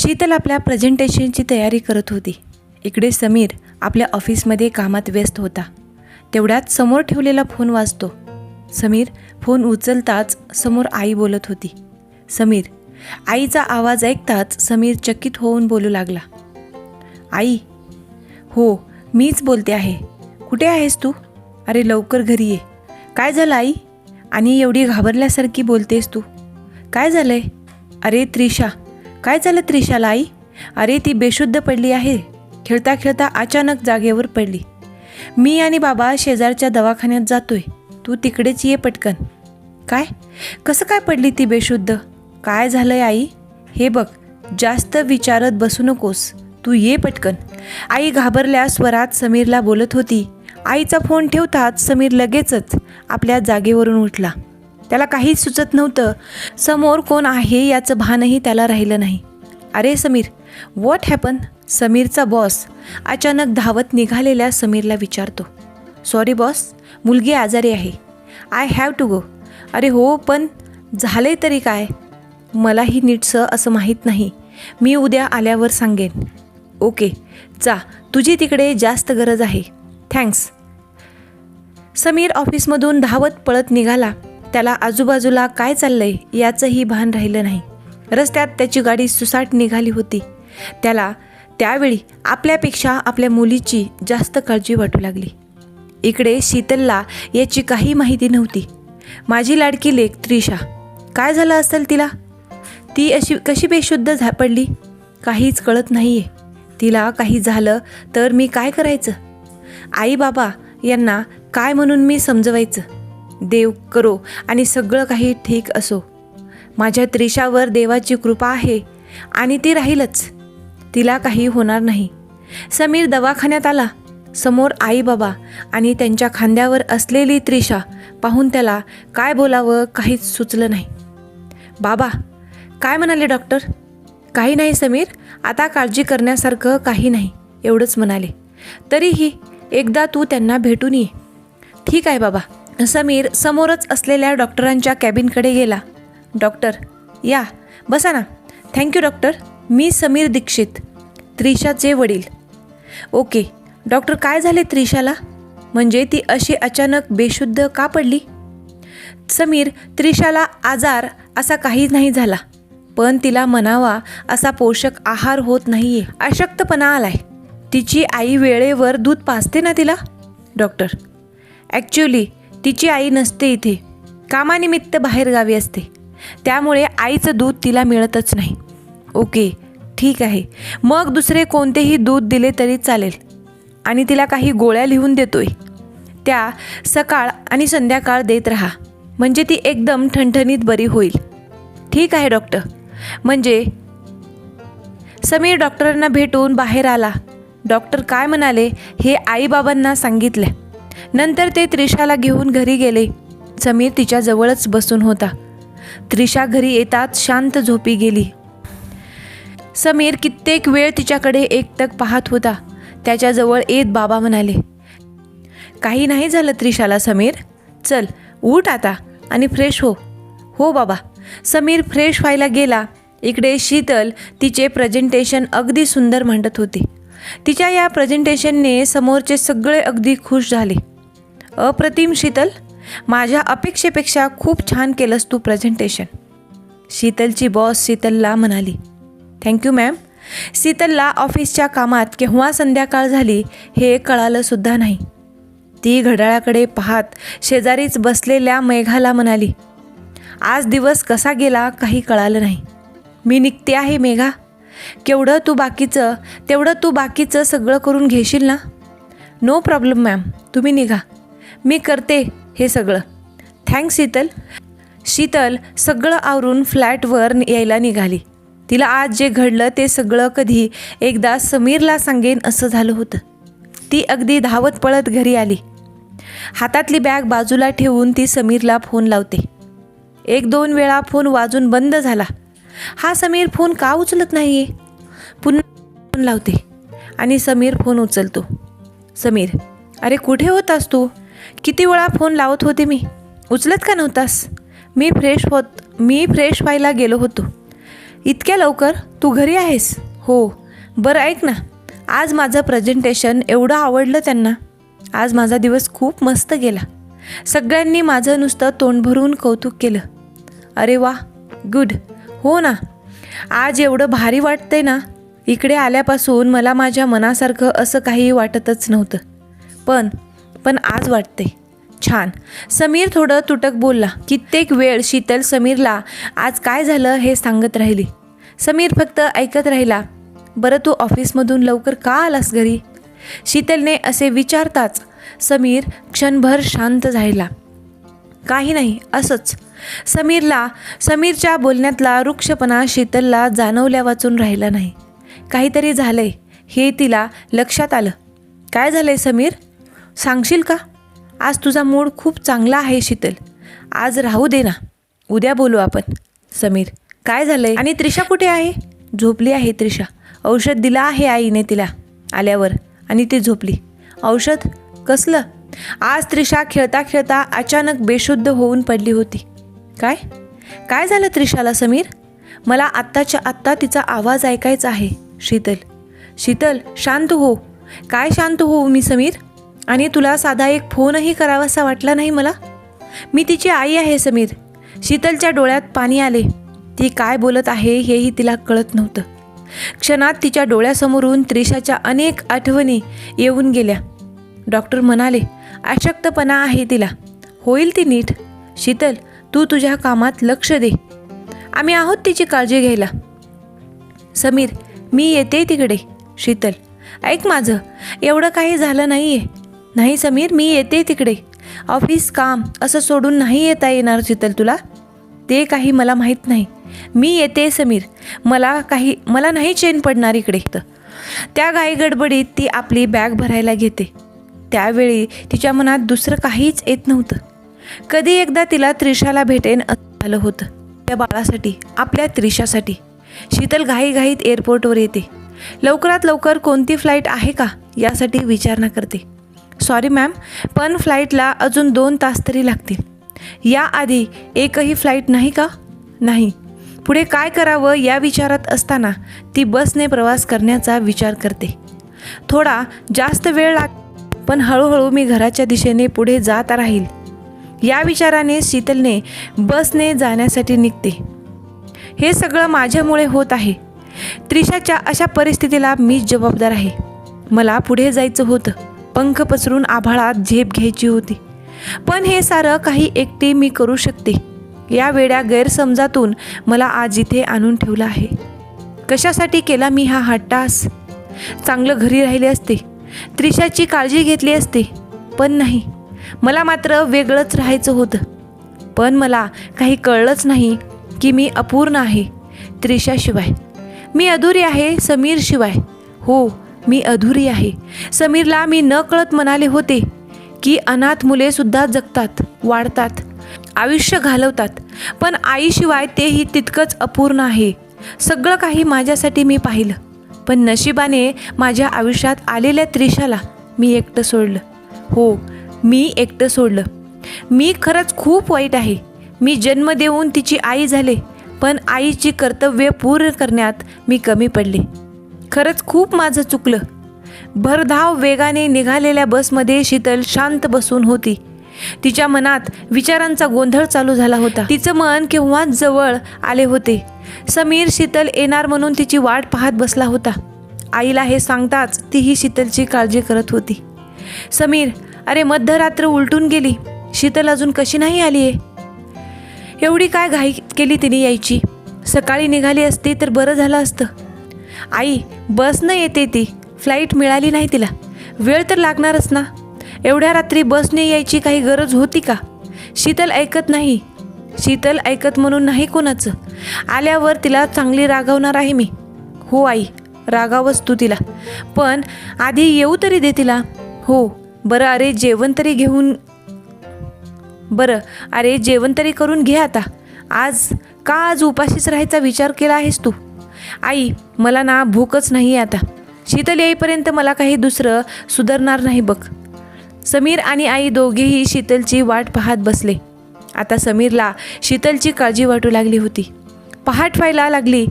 शीतल आपल्या प्रेझेंटेशनची तयारी करत होती. इकडे समीर आपल्या ऑफिसमध्ये कामात व्यस्त होता. तेवढ्यात समोर ठेवलेला फोन वाजतो. समीर फोन उचलताच समोर आई बोलत होती. समीर आईचा आवाज ऐकताच समीर चकित होऊन बोलू लागला. आई, हो मीच बोलते आहे. कुठे आहेस तू? अरे लवकर घरी ये. काय झालं आई? आणि एवढी घाबरल्यासारखी बोलतेस तू? काय झालंय? अरे त्रिशा. काय झालं त्रिशाला आई? अरे ती बेशुद्ध पडली आहे. खेळता खेळता अचानक जागेवर पडली. मी आणि बाबा शेजारच्या दवाखान्यात जातोय. तू तिकडेच ये पटकन. काय? कसं काय पडली ती बेशुद्ध? काय झालंय आई? हे बघ, जास्त विचारत बसू नकोस. तू ये पटकन. आई घाबरल्या स्वरात समीरला बोलत होती. आईचा फोन ठेवताच समीर लगेचच आपल्या जागेवरून उठला. त्याला काहीच सुचत नव्हतं. समोर कोण आहे याचं भानही त्याला राहिलं नाही. अरे समीर, व्हॉट हॅपन? समीरचा बॉस अचानक धावत निघालेल्या समीरला विचारतो. सॉरी बॉस, मुलगी आजारी आहे. I have to go. अरे हो, पण झाले तरी काय? मलाही नीटसं असं माहीत नाही. मी उद्या आल्यावर सांगेन. ओके, जा, तुझी तिकडे जास्त गरज आहे. थँक्स. समीर ऑफिसमधून धावत पळत निघाला. त्याला आजूबाजूला काय चाललंय याचंही भान राहिलं नाही. रस्त्यात त्याची गाडी सुसाट निघाली होती. त्याला त्यावेळी आपल्यापेक्षा आपल्या मुलीची जास्त काळजी वाटू लागली. इकडे शीतलला याची काही माहिती नव्हती. माझी लाडकी लेक त्रिशा, काय झालं असेल तिला? ती अशी कशी बेशुद्ध पडली? काहीच कळत नाहीये. तिला काही झालं तर मी काय करायचं? आई बाबा यांना काय म्हणून मी समजवायचं? देव करो आणि सगळं काही ठीक असो. माझ्या त्रिशावर देवाची कृपा आहे आणि ती राहीलच. तिला काही होणार नाही. समीर दवाखान्यात आला. समोर आई बाबा आणि त्यांच्या खांद्यावर असलेली त्रिशा पाहून त्याला काय बोलावं काहीच सुचलं नाही. बाबा, काय म्हणाले डॉक्टर? काही नाही समीर, आता काळजी करण्यासारखं काही नाही, एवढंच म्हणाले. तरीही एकदा तू त्यांना भेटून ये. ठीक आहे बाबा. समीर समोरच असलेल्या डॉक्टरांच्या कॅबिनकडे गेला. डॉक्टर, या बसा ना. Thank you doctor. मी समीर दीक्षित, त्रिशाचे वडील. ओके डॉक्टर, काय झाले त्रिशाला? म्हणजे ती अशी अचानक बेशुद्ध का पडली? समीर, त्रिशाला आजार असा काही नाही झाला, पण तिला म्हणावा असा पोषक आहार होत नाहीये. अशक्तपणा आलाय. तिची आई वेळेवर दूध पाजते ना तिला? डॉक्टर, ॲक्च्युली तिची आई नसते इथे, कामानिमित्त बाहेरगावी असते. त्यामुळे आईचं दूध तिला मिळतच नाही. ओके ठीक आहे. मग दुसरे कोणतेही दूध दिले तरी चालेल. आणि तिला काही गोळ्या लिहून देतोय, त्या सकाळ आणि संध्याकाळ देत राहा, म्हणजे ती एकदम ठणठणीत बरी होईल. ठीक आहे डॉक्टर. म्हणजे समीर डॉक्टरांना भेटून बाहेर आला. डॉक्टर काय म्हणाले हे आईबाबांना सांगितले. नंतर ते त्रिशाला घेऊन घरी गेले. समीर तिच्या जवळच बसून होता. त्रिशा घरी येताच शांत झोपी गेली. समीर कित्येक वेळ तिच्याकडे एकटक पाहत होता. त्याच्याजवळ येत बाबा म्हणाले, काही नाही झालं त्रिशाला समीर. चल उठ आता आणि फ्रेश हो. हो बाबा. समीर फ्रेश व्हायला गेला. इकडे शीतल तिचे प्रेझेंटेशन अगदी सुंदर मांडत होती. तिच्या या प्रेझेंटेशनने समोरचे सगळे अगदी खुश झाले. अप्रतिम शीतल, माझ्या अपेक्षेपेक्षा खूप छान केलंस तू प्रेझेंटेशन. शीतलची बॉस शीतलला म्हणाली. Thank you ma'am. शीतलला ऑफिसच्या कामात केव्हा संध्याकाळ झाली हे कळालं सुद्धा नाही. ती घड्याळाकडे पाहत शेजारीच बसलेल्या मेघाला म्हणाली, आज दिवस कसा गेला काही कळालं नाही. मी निघते आहे मेघा. तेवढं तू बाकीचं सगळं करून घेशील ना? नो प्रॉब्लेम मॅम, तुम्ही निघा, मी करते हे सगळं. थँक्स शीतल. शीतल सगळं आवरून फ्लॅटवर यायला निघाली. तिला आज जे घडलं ते सगळं कधी एकदा समीरला सांगेन असं झालं होतं. ती अगदी धावत पळत घरी आली. हातातली बॅग बाजूला ठेवून ती समीरला फोन लावते. 1-2 वेळा फोन वाजून बंद झाला. हा समीर फोन का उचलत नाहीये? पुन्हा फोन लावते आणि समीर फोन उचलतो. समीर, अरे कुठे होतास तू? किती वेळा फोन लावत होते मी, उचलत का नव्हतास? मी फ्रेश व्हायला गेलो होतो. इतक्या लवकर तू घरी आहेस? हो. बरं ऐक ना, आज माझं प्रेझेंटेशन एवढं आवडलं त्यांना. आज माझा दिवस खूप मस्त गेला. सगळ्यांनी माझं नुसतं तोंड भरून कौतुक केलं. अरे वा, गुड. हो ना, आज एवढं भारी वाटतंय ना. इकडे आल्यापासून मला माझ्या मनासारखं असं काही वाटतच नव्हतं. पण आज वाटते. छान. समीर थोडं तुटक बोलला. कित्येक वेळ शीतल समीरला आज काय झालं हे सांगत राहिली. समीर फक्त ऐकत राहिला. बरं तू ऑफिसमधून लवकर का आलास घरी? शीतलने असे विचारताच समीर क्षणभर शांत झाला. काही नाही, असंच. समीरच्या बोलण्यातला रुक्षपणा शीतलला जाणवल्या वाचून राहिला नाही. काहीतरी झालंय हे तिला लक्षात आलं. काय झालंय समीर? सांगशील का? आज तुझा मूड खूप चांगला आहे शीतल. आज राहू दे ना, उद्या बोलू आपण. समीर, काय झालंय? आणि त्रिशा कुठे आहे? झोपली आहे त्रिशा. औषध दिलं आहे आईने तिला आल्यावर आणि ती झोपली. औषध कसलं? आज त्रिशा खेळता खेळता अचानक बेशुद्ध होऊन पडली होती. काय झालं त्रिशाला समीर? मला आत्ताच्या आत्ता तिचा आवाज ऐकायचा आहे. शीतल शांत हो. काय शांत हो मी समीर? आणि तुला साधा एक फोनही करावासा वाटला नाही मला? मी तिची आई आहे समीर. शीतलच्या डोळ्यात पाणी आले. ती काय बोलत आहे हेही तिला कळत नव्हतं. क्षणात तिच्या डोळ्यासमोरून त्रिशाच्या अनेक आठवणी येऊन गेल्या. डॉक्टर म्हणाले अशक्तपणा आहे तिला. होईल ती नीट. शीतल, तू तुझ्या कामात लक्ष दे. आम्ही आहोत तिची काळजी घ्यायला. समीर, मी येते तिकडे. शीतल, ऐक माझं, एवढं काही झालं नाहीये. नाही समीर, मी येते तिकडे. ऑफिस काम असं सोडून नाही येता येणार शीतल तुला. ते काही मला माहीत नाही. मी येते समीर. मला नाही चैन पडणार इकडे. त्या घाईगडबडीत ती आपली बॅग भरायला घेते. त्यावेळी तिच्या मनात दुसरं काहीच येत नव्हतं. कधी एकदा तिला त्रिशाला भेटेन असं झालं होतं. त्या बाळासाठी, आपल्या त्रिशासाठी. शीतल घाईघाईत एअरपोर्टवर येते. लवकरात लवकर कोणती फ्लाईट आहे का यासाठी विचारणा करते. सॉरी मॅम, पण फ्लाईटला अजून 2 तास तरी लागतील. याआधी एकही फ्लाईट नाही का? नाही. पुढे काय करावं या विचारात असताना ती बसने प्रवास करण्याचा विचार करते. थोडा जास्त वेळ पण हळूहळू मी घराच्या दिशेने पुढे जात राहील या विचाराने शीतलने बसने जाण्यासाठी निघते. हे सगळं माझ्यामुळे होत आहे. त्रिशाच्या अशा परिस्थितीला मीच जबाबदार आहे. मला पुढे जायचं होतं. पंख पसरून आभाळात झेप घ्यायची होती. पण हे सारं काही एकटी मी करू शकते. या वेड्या गैरसमजातून मला आज इथे आणून ठेवलं आहे. कशासाठी केला मी हा हट्टास? चांगलं घरी राहिले असते, त्रिशाची काळजी घेतली असते. पण नाही, मला मात्र वेगळंच राहायचं होतं. पण मला काही कळलंच नाही की मी अपूर्ण आहे त्रिशाशिवाय. मी अधुरी आहे समीरशिवाय. हो, मी अधुरी आहे. समीरला मी नकळत म्हणाले होते की अनाथ मुलेसुद्धा जगतात, वाढतात, आयुष्य घालवतात. पण आईशिवाय तेही तितकंच अपूर्ण आहे. सगळं काही माझ्यासाठी मी पाहिलं. पण नशिबाने माझ्या आयुष्यात आलेल्या त्रिशाला मी एकटं सोडलं. हो, मी एकटं सोडलं. मी खरंच खूप वाईट आहे. मी जन्म देऊन तिची आई झाले, पण आईची कर्तव्ये पूर्ण करण्यात मी कमी पडले. खरंच खूप माझं चुकलं. भरधाव वेगाने निघालेल्या बसमध्ये शीतल शांत बसून होती. तिच्या मनात विचारांचा गोंधळ चालू झाला होता. तिचं मन केव्हाच जवळ आले होते. समीर शीतल येणार म्हणून तिची वाट पाहत बसला होता. आईला हे सांगताच तीही शीतलची काळजी करत होती. समीर, अरे मध्यरात्र उलटून गेली. शीतल अजून कशी नाही आली आहे? एवढी काय घाई केली तिने यायची? सकाळी निघाली असती तर बरं झालं असतं. आई, बसनं येते ती. फ्लाईट मिळाली नाही तिला. वेळ तर लागणारच ना. एवढ्या रात्री बसने यायची काही गरज होती का? शीतल ऐकत नाही. शीतल ऐकत म्हणून नाही कोणाचं. आल्यावर तिला चांगली रागवणार आहे मी. हो आई, रागावच तू तिला. पण आधी येऊ तरी दे तिला. हो, बरं अरे जेवण तरी करून घे आता. आज उपाशीच राहायचा विचार केला आहेस तू? आई, मला ना भूकच नाही आता. शीतल येईपर्यंत मला काही दुसरं सुधारणार नाही बघ. समीर आणि आई दोघेही शीतलची वाट पाहत बसले. आता समीरला शीतलची काळजी वाटू लागली होती. पहाट व्हायला लागली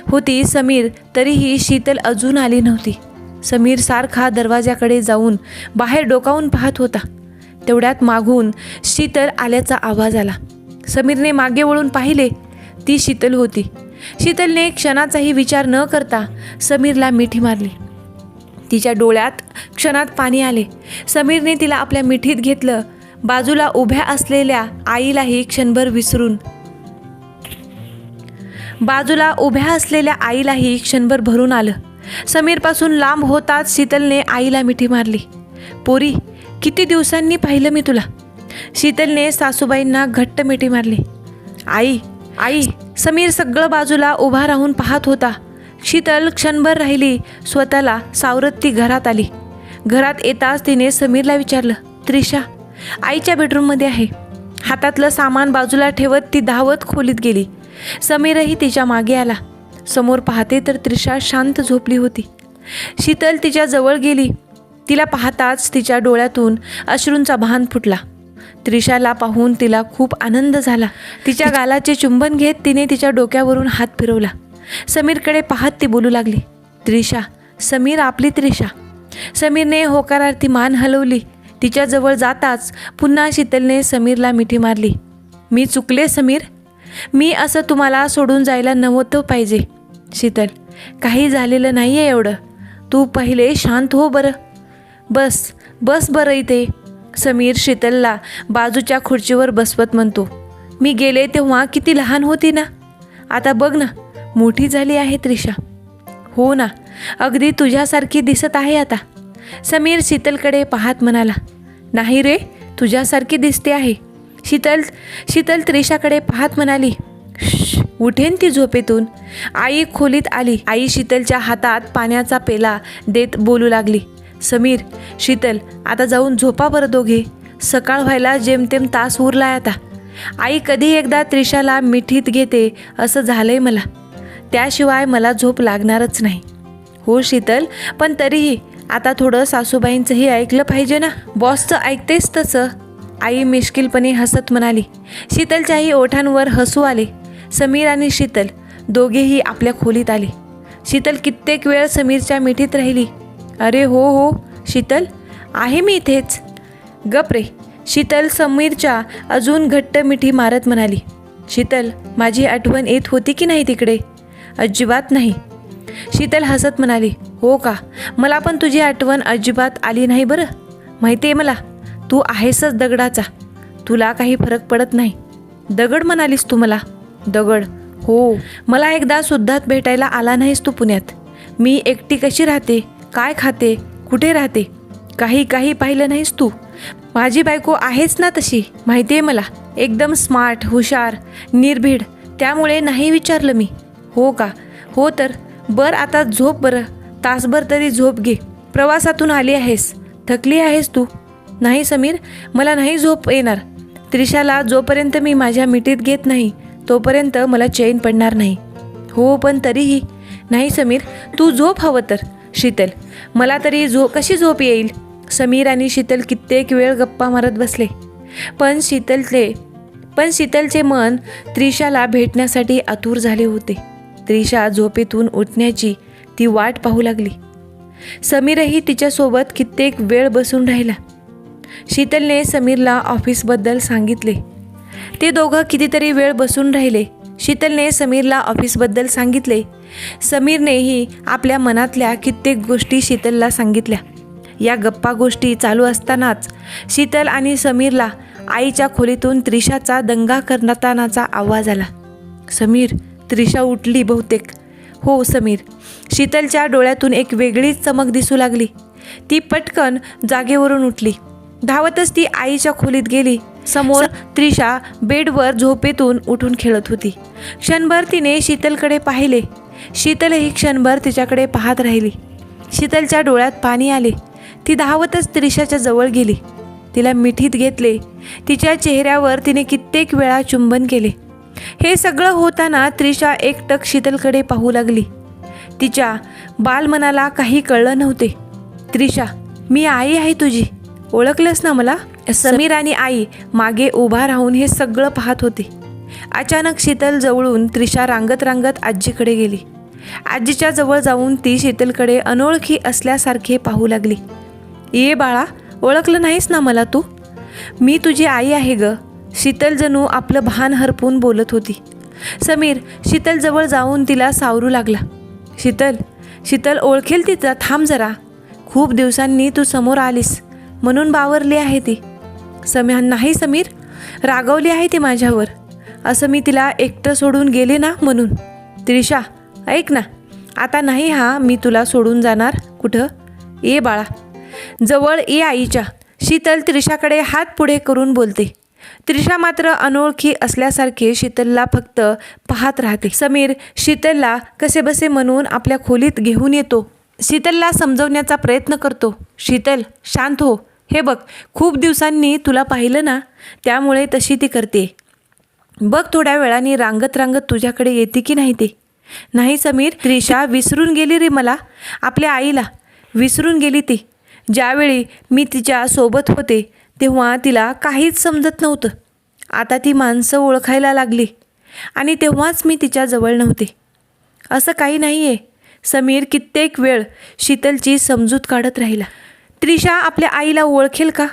होती समीर, तरीही शीतल अजून आली नव्हती. समीर सारखा दरवाजाकडे जाऊन बाहेर डोकावून पाहत होता. तेवढ्यात मागून शीतल आल्याचा आवाज आला. समीरने मागे वळून पाहिले. ती शीतल होती. शीतलने क्षणाचाही विचार न करता समीरला मिठी मारली. तिच्या डोळ्यात क्षणात पाणी आले. समीरने तिला आपल्या मिठीत घेतलं. बाजूला उभ्या असलेल्या आईलाही क्षणभर भरून आलं. समीरपासून लांब होताच शीतलने आईला मिठी मारली. पोरी, किती दिवसांनी पाहिलं मी तुला. शीतलने सासूबाईंना घट्ट मिठी मारली. आई आई. समीर सगळं बाजूला उभा राहून पाहत होता. शीतल क्षणभर राहिली. स्वतःला सावरत ती घरात आली. घरात येताच तिने समीरला विचारलं, त्रिशा आईच्या बेडरूममध्ये आहे. हातातलं सामान बाजूला ठेवत ती धावत खोलीत गेली. समीरही तिच्या मागे आला. समोर पाहते तर त्रिशा शांत झोपली होती. शीतल तिच्या जवळ गेली. तिला पाहताच तिच्या डोळ्यातून अश्रूंचा भान फुटला. त्रिशाला पाहून तिला खूप आनंद झाला. तिच्या गालाचे चुंबन घेत तिने तिच्या डोक्यावरून हात फिरवला. समीरकडे पाहत ती बोलू लागली, त्रिशा, समीर आपली त्रिशा. समीरने होकारार्थी मान हलवली. तिच्याजवळ जाताच पुन्हा शीतलने समीरला मिठी मारली. मी चुकले समीर. मी असं तुम्हाला सोडून जायला नव्हतं पाहिजे. शीतल, काही झालेलं नाही आहे एवढं. तू पहिले शांत हो बरं. बस बरं इथे. समीर शीतलला बाजूच्या खुर्चीवर बसवत म्हणतो, मी गेले तेव्हा किती लहान होती ना. आता बघ ना, मोठी झाली आहे त्रिशा. हो ना, अगदी तुझ्यासारखी दिसत आहे आता. समीर शीतलकडे पाहत म्हणाला, नाही रे, तुझ्यासारखी दिसते आहे. शीतल त्रिशाकडे पाहत म्हणाली, उठेन ती झोपेतून. आई खोलीत आली. आई शीतलच्या हातात पाण्याचा पेला देत बोलू लागली, समीर, शीतल, आता जाऊन झोपा बरं दोघे. सकाळ व्हायला जेमतेम तास उरलाय आता. आई कधी एकदा त्रिशाला मिठीत घेते असं झालंय मला. त्याशिवाय मला झोप लागणारच नाही. हो शीतल, पण तरीही आता थोडं सासूबाईंचंही ऐकलं पाहिजे ना. बॉसचं ऐकतेस तसं. आई मिश्किलपणे हसत म्हणाली. शीतलच्याही ओठांवर हसू आले. समीर आणि शीतल दोघेही आपल्या खोलीत आले. शीतल कित्येक वेळ समीरच्या मिठीत राहिली. अरे हो शीतल, आहे मी इथेच. गप रे. शीतल समीरच्या अजून घट्ट मिठी मारत म्हणाली, शीतल, माझी आठवण येत होती की नाही तिकडे. अजिबात नाही. शीतल हसत म्हणाली, हो का. मला पण तुझी आठवण अजिबात आली नाही बरं. माहिती आहे मला, तू आहेसच दगडाचा. तुला काही फरक पडत नाही. दगड म्हणालीस तू मला. दगड. हो, मला एकदा सुद्धा भेटायला आला नाहीस तू पुण्यात. मी एकटी कशी राहते, काय खाते, कुठे राहते, काही पाहिलं नाहीस तू. माझी बायको आहेच ना तशी, माहिती आहे मला. एकदम स्मार्ट, हुशार, निर्भीड. त्यामुळे नाही विचारलं मी. हो का. हो तर बरं, आता झोप बरं. तासभर तरी झोप घे. प्रवासातून आली आहेस, थकली आहेस तू. नाही समीर, मला नाही झोप येणार. त्रिशाला जोपर्यंत मी माझ्या मिठीत घेत नाही तोपर्यंत मला चैन पडणार नाही. हो, पण तरीही. नाही समीर, तू झोप हवं तर. शीतल, मला तरी कशी झोप येईल. समीर आणि शीतल कित्येक वेळ गप्पा मारत बसले. पण शीतलचे मन त्रिशाला भेटण्यासाठी आतुर झाले होते. त्रिशा झोपेतून उठण्याची ती वाट पाहू लागली. समीरही तिच्यासोबत कित्येक वेळ बसून राहिला. शीतलने समीरला ऑफिसबद्दल सांगितले. ते दोघं कितीतरी वेळ बसून राहिले. शीतलने समीरला ऑफिसबद्दल सांगितले. समीरनेही आपल्या मनातल्या कित्येक गोष्टी शीतलला सांगितल्या. या गप्पा गोष्टी चालू असतानाच शीतल आणि समीरला आईच्या खोलीतून त्रिशाचा दंगा करतानाचा आवाज आला. समीर, त्रिशा उठली बहुतेक. हो समीर. शीतलच्या डोळ्यातून एक वेगळीच चमक दिसू लागली. ती पटकन जागेवरून उठली. धावतच ती आईच्या खोलीत गेली. समोर त्रिशा बेडवर झोपेतून उठून खेळत होती. क्षणभर तिने शीतलकडे पाहिले. शीतलही क्षणभर तिच्याकडे पाहत राहिली. शीतलच्या डोळ्यात पाणी आले. ती धावतच त्रिशाच्या जवळ गेली. तिला मिठीत घेतले. तिच्या चेहऱ्यावर तिने कित्येक वेळा चुंबन केले. हे सगळं होताना त्रिशा एकटक शीतलकडे पाहू लागली. तिच्या बालमनाला काही कळलं नव्हते. त्रिशा, मी आई आहे तुझी. ओळखलंस ना मला. समीर आणि आई मागे उभा राहून हे सगळं पाहत होते. अचानक शीतल जवळून त्रिशा रांगत रांगत आजीकडे गेली. आजीच्या जवळ जाऊन ती शीतलकडे अनोळखी असल्यासारखे पाहू लागली. ये बाळा, ओळखलं नाहीस ना मला तू? मी तुझी आई आहे ग. शीतल जणू आपलं भान हरपून बोलत होती. समीर शीतलजवळ जाऊन तिला सावरू लागला. शीतल, शीतल ओळखेल तिचा, थांब जरा. खूप दिवसांनी तू समोर आलीस म्हणून बावरली आहे ती. नाही समीर, रागवली आहे ती माझ्यावर. असं मी तिला एकटं सोडून गेले ना म्हणून. त्रिशा ऐक ना, आता नाही मी तुला सोडून जाणार कुठं. ये बाळा, जवळ ये आईच्या. शीतल त्रिशाकडे हात पुढे करून बोलते. त्रिशा मात्र अनोळखी असल्यासारखे शीतलला फक्त पाहत राहते. समीर शीतलला कसेबसे म्हणून आपल्या खोलीत घेऊन येतो. शीतलला समजवण्याचा प्रयत्न करतो. शीतल शांत हो. हे बघ, खूप दिवसांनी तुला पाहिलं ना, त्यामुळे तशी ती करते. बघ थोड्या वेळाने रांगत रांगत तुझ्याकडे येते की नाही ते. नाही समीर, त्रिशा विसरून गेली रे मला. आपल्या आईला विसरून गेली ती. ज्यावेळी मी तिच्या सोबत होते तेव्हा तिला काहीच समजत नव्हतं. आता ती माणसं ओळखायला लागली आणि तेव्हाच मी तिच्याजवळ नव्हते. असं काही नाही आहे. समीर कित्येक वेळ शीतलची समजूत काढत राहिला. त्रिशा आपल्या आईला ओळखेल का?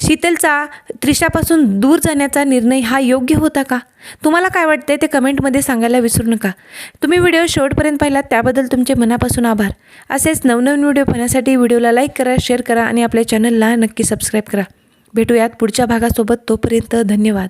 शीतलचा त्रिशापासून दूर जाण्याचा निर्णय हा योग्य होता का? तुम्हाला काय वाटतंय ते कमेंटमध्ये सांगायला विसरू नका. तुम्ही व्हिडिओ शेवटपर्यंत पाहिलात त्याबद्दल तुमचे मनापासून आभार. असेच नवनवीन व्हिडिओ पाहण्यासाठी व्हिडिओला लाईक करा, शेअर करा आणि आपल्या चॅनलला नक्की सबस्क्राईब करा. भेटूयात पुढच्या भागासोबत. तोपर्यंत धन्यवाद.